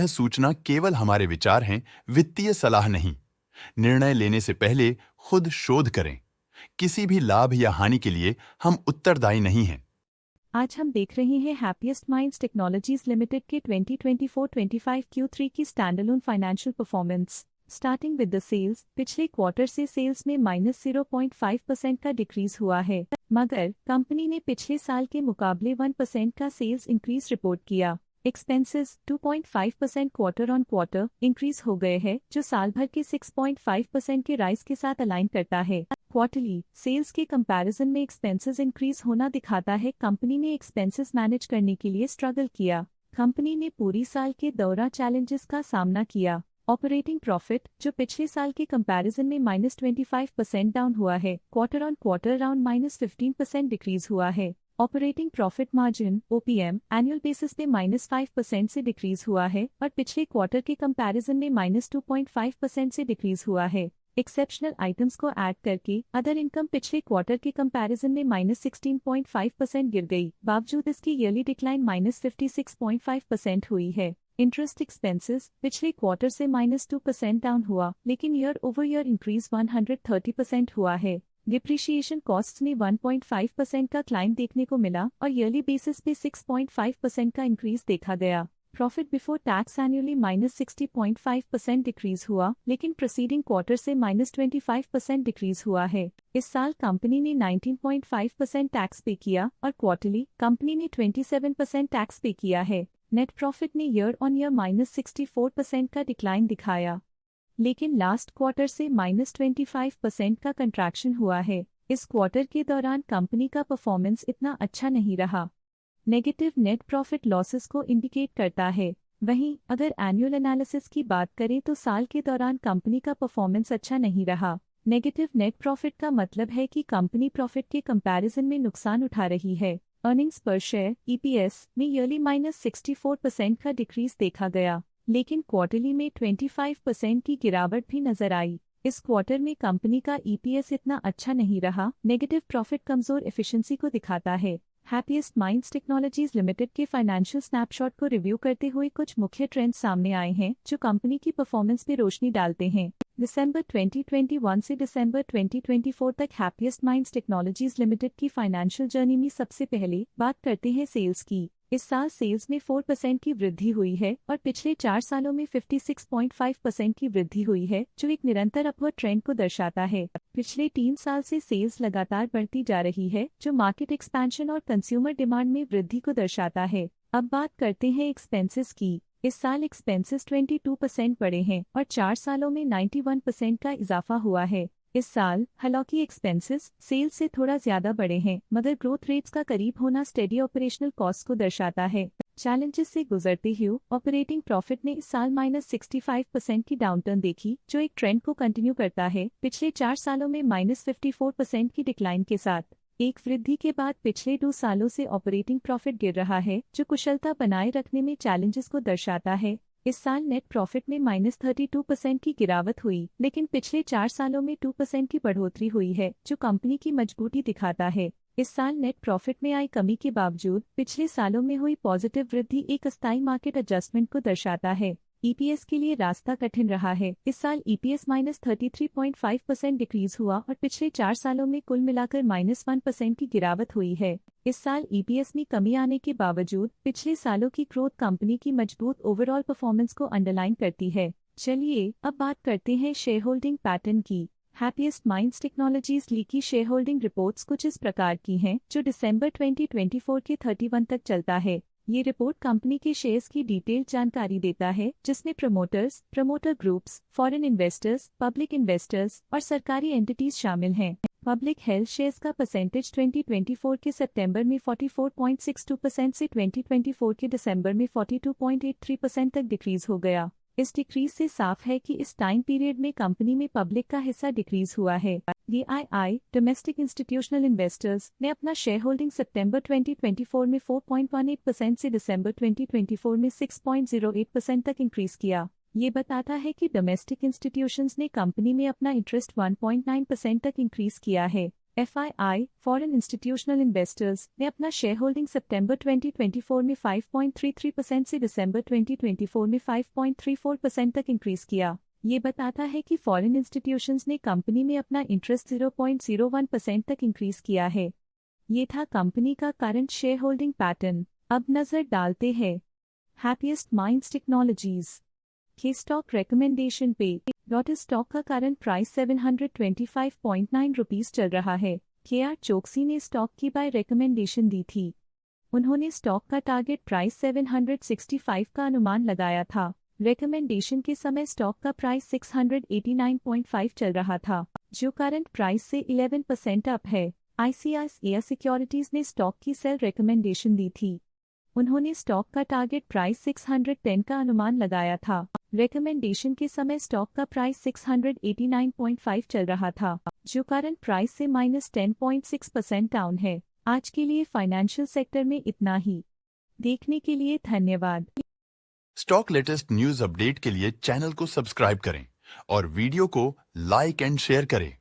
सूचना केवल हमारे विचार हैं, वित्तीय सलाह नहीं। निर्णय लेने से पहले खुद शोध करें। किसी भी लाभ या हानि के लिए हम उत्तरदायी नहीं हैं। आज हम देख रहे हैं हैप्पीएस्ट माइंड्स टेक्नोलॉजीज लिमिटेड के 2024-25 Q3 की standalone financial performance. Starting with the sales, पिछले क्वार्टर से सेल्स में -0.5% का डिक्रीज हुआ है, मगर कंपनी ने पिछले साल के मुकाबले 1% का सेल्स इंक्रीज रिपोर्ट किया। Expenses 2.5% quarter on quarter increase हो गए हैं, जो साल भर के 6.5% के राइज के साथ अलाइन करता है। क्वार्टरली सेल्स के कंपैरिजन में एक्सपेंसेस इंक्रीज होना दिखाता है कंपनी ने एक्सपेंसेस मैनेज करने के लिए स्ट्रगल किया। कंपनी ने पूरी साल के दौरान चैलेंजेस का सामना किया। ऑपरेटिंग प्रॉफिट, जो पिछले साल के कंपैरिजन में -25% डाउन हुआ है, quarter on quarter around -15% decrease हुआ है। Operating profit margin (OPM) annual basis पे -5% से डिक्रीज हुआ है और पिछले क्वार्टर के कंपैरिजन में -2.5% से डिक्रीज हुआ है। एक्सेप्शनल आइटम्स को ऐड करके अदर इनकम पिछले क्वार्टर के कंपैरिजन में -16.5% गिर गई, बावजूद इसकी ईयरली डिक्लाइन -56.5% हुई है। इंटरेस्ट एक्सपेंसेस पिछले क्वार्टर से -2% डाउन हुआ, लेकिन ईयर ओवर ईयर इंक्रीज 130% हुआ है। डिप्रिशिएशन कॉस्ट्स में 1.5% का क्लाइम देखने को मिला और ईयरली बेसिस पे 6.5% का इंक्रीज देखा गया। Profit before tax annually -60.5% decrease हुआ, लेकिन प्रीसीडिंग क्वार्टर से -25% डिक्रीज हुआ है। इस साल कंपनी ने 19.5% टैक्स पे किया और क्वार्टरली कंपनी ने 27% टैक्स पे किया है। नेट प्रॉफिट ने ईयर ऑन ईयर -64% का डिक्लाइन दिखाया, लेकिन लास्ट क्वार्टर से -25% का कंट्रैक्शन हुआ है। इस क्वार्टर के दौरान कंपनी का परफॉर्मेंस इतना अच्छा नहीं रहा। नेगेटिव नेट प्रॉफिट लॉसेस को इंडिकेट करता है। वहीं अगर एनुअल एनालिसिस की बात करें तो साल के दौरान कंपनी का परफॉर्मेंस अच्छा नहीं रहा। नेगेटिव नेट प्रॉफिट का मतलब है कि कंपनी प्रॉफिट के कंपैरिजन में नुकसान उठा रही है। अर्निंग्स पर शेयर (ईपीएस) में ईयरली -64% का डिक्रीज देखा गया, लेकिन क्वार्टरली में 25% की गिरावट भी नजर आई। इस क्वार्टर में कंपनी का ईपीएस इतना अच्छा नहीं रहा। नेगेटिव प्रॉफिट कमजोर एफिशिएंसी को दिखाता है। हैप्पीएस्ट माइंड्स टेक्नोलॉजीज लिमिटेड के फाइनेंशियल स्नैपशॉट को रिव्यू करते हुए कुछ मुख्य ट्रेंड्स सामने आए हैं जो कंपनी की परफॉर्मेंस पे रोशनी डालते हैं। दिसंबर 2021 से दिसंबर 2024 तक हैप्पीएस्ट माइंड्स टेक्नोलॉजीज लिमिटेड की फाइनेंशियल जर्नी में सबसे पहले बात करते हैं सेल्स की। इस साल सेल्स में 4% की वृद्धि हुई है और पिछले 4 सालों में 56.5% की वृद्धि हुई है, जो एक निरंतर अपवर्ड ट्रेंड को दर्शाता है। पिछले 3 साल से सेल्स लगातार बढ़ती जा रही है, जो मार्केट एक्सपेंशन और कंज्यूमर डिमांड में वृद्धि को दर्शाता है। अब बात करते हैं एक्सपेंसेस की। इस साल एक्सपेंसेस 22% बढ़े हैं और 4 सालों में 91% का इजाफा हुआ है। इस साल हालांकि एक्सपेंसेस सेल्स से थोड़ा ज्यादा बढ़े हैं, मगर ग्रोथ रेट्स का करीब होना स्टेडी ऑपरेशनल कॉस्ट को दर्शाता है। चैलेंजेस से गुजरते हुए ऑपरेटिंग प्रॉफिट ने इस साल -65% की डाउनटर्न देखी, जो एक ट्रेंड को कंटिन्यू करता है। पिछले 4 सालों में -54% की डिक्लाइन के साथ एक वृद्धि के बाद पिछले 2 सालों से ऑपरेटिंग प्रॉफिट गिर रहा है, जो कुशलता बनाए रखने में चैलेंजेस को दर्शाता है। इस साल नेट प्रॉफिट में -32% की गिरावट हुई, लेकिन पिछले 4 सालों में 2% की बढ़ोतरी हुई है, जो कंपनी की मजबूती दिखाता है। इस साल नेट प्रॉफिट में आई कमी के बावजूद पिछले सालों में हुई पॉजिटिव वृद्धि एक अस्थायी मार्केट एडजस्टमेंट को दर्शाता है। ईपीएस के लिए रास्ता कठिन रहा है। इस साल ईपीएस -33.5% डिक्रीज हुआ और पिछले 4 सालों में कुल मिलाकर -1% की गिरावट हुई है। इस साल ईपीएस में कमी आने के बावजूद पिछले सालों की ग्रोथ कंपनी की मजबूत ओवरऑल परफॉर्मेंस को अंडरलाइन करती है। चलिए अब बात करते हैं शेयर होल्डिंग पैटर्न की। हैप्पीएस्ट माइंड्स टेक्नोलॉजीज ली की शेयर होल्डिंग रिपोर्ट्स कुछ इस प्रकार की हैं, जो दिसंबर 2024 के 31 तक चलता है। ये रिपोर्ट कंपनी के शेयर्स की डिटेल्ड जानकारी देता है, जिसमें promoters, promoter groups, foreign investors, public investors और सरकारी एंटिटीज शामिल हैं। पब्लिक हेल्थ शेयर्स का परसेंटेज 2024 के सितंबर में 44.62% से 2024 के दिसंबर में 42.83% तक डिक्रीज हो गया। इस डिक्रीज से साफ है कि इस टाइम पीरियड में कंपनी में पब्लिक का हिस्सा डिक्रीज हुआ है। डीआईआई डोमेस्टिक इंस्टीट्यूशनल इन्वेस्टर्स ने अपना शेयर होल्डिंग सितंबर 2024 में 4.18% से दिसंबर 2024 में 6.08% तक इंक्रीज किया। ये बताता है कि डोमेस्टिक इंस्टीट्यूशंस ने कंपनी में अपना इंटरेस्ट 1.9% तक इंक्रीज किया है। FII, फॉरेन इंस्टीट्यूशनल इन्वेस्टर्स ने अपना शेयर होल्डिंग सितंबर 2024 में 5.33% से दिसंबर 2024 में 5.34% तक इंक्रीज किया। ये बताता है कि फॉरेन इंस्टीट्यूशंस ने कंपनी में अपना इंटरेस्ट 0.01% तक इंक्रीज किया है। ये था कंपनी का करंट शेयर होल्डिंग पैटर्न। अब नजर डालते हैं हैप्पीएस्ट माइंड्स टेक्नोलॉजीज के स्टॉक रिकमेंडेशन पे। डॉट स्टॉक का करंट प्राइस 725.9 रुपीस चल रहा है। KR चोकसी ने स्टॉक की बाय रिकमेंडेशन दी थी। उन्होंने स्टॉक का टारगेट प्राइस 765 का अनुमान लगाया था। रिकमेंडेशन के समय स्टॉक का प्राइस 689.5 चल रहा था, जो करंट प्राइस से 11% अप है। ICICI सिक्योरिटीज ने स्टॉक की सेल रिकमेंडेशन दी थी। उन्होंने स्टॉक का टारगेट प्राइस 610 का अनुमान लगाया था। रिकमेंडेशन के समय स्टॉक का प्राइस 689.5 चल रहा था, जो करंट प्राइस से -10.6% डाउन है। आज के लिए फाइनेंशियल सेक्टर में इतना ही। देखने के लिए धन्यवाद। स्टॉक लेटेस्ट न्यूज अपडेट के लिए चैनल को सब्सक्राइब करें और वीडियो को लाइक एंड शेयर करें।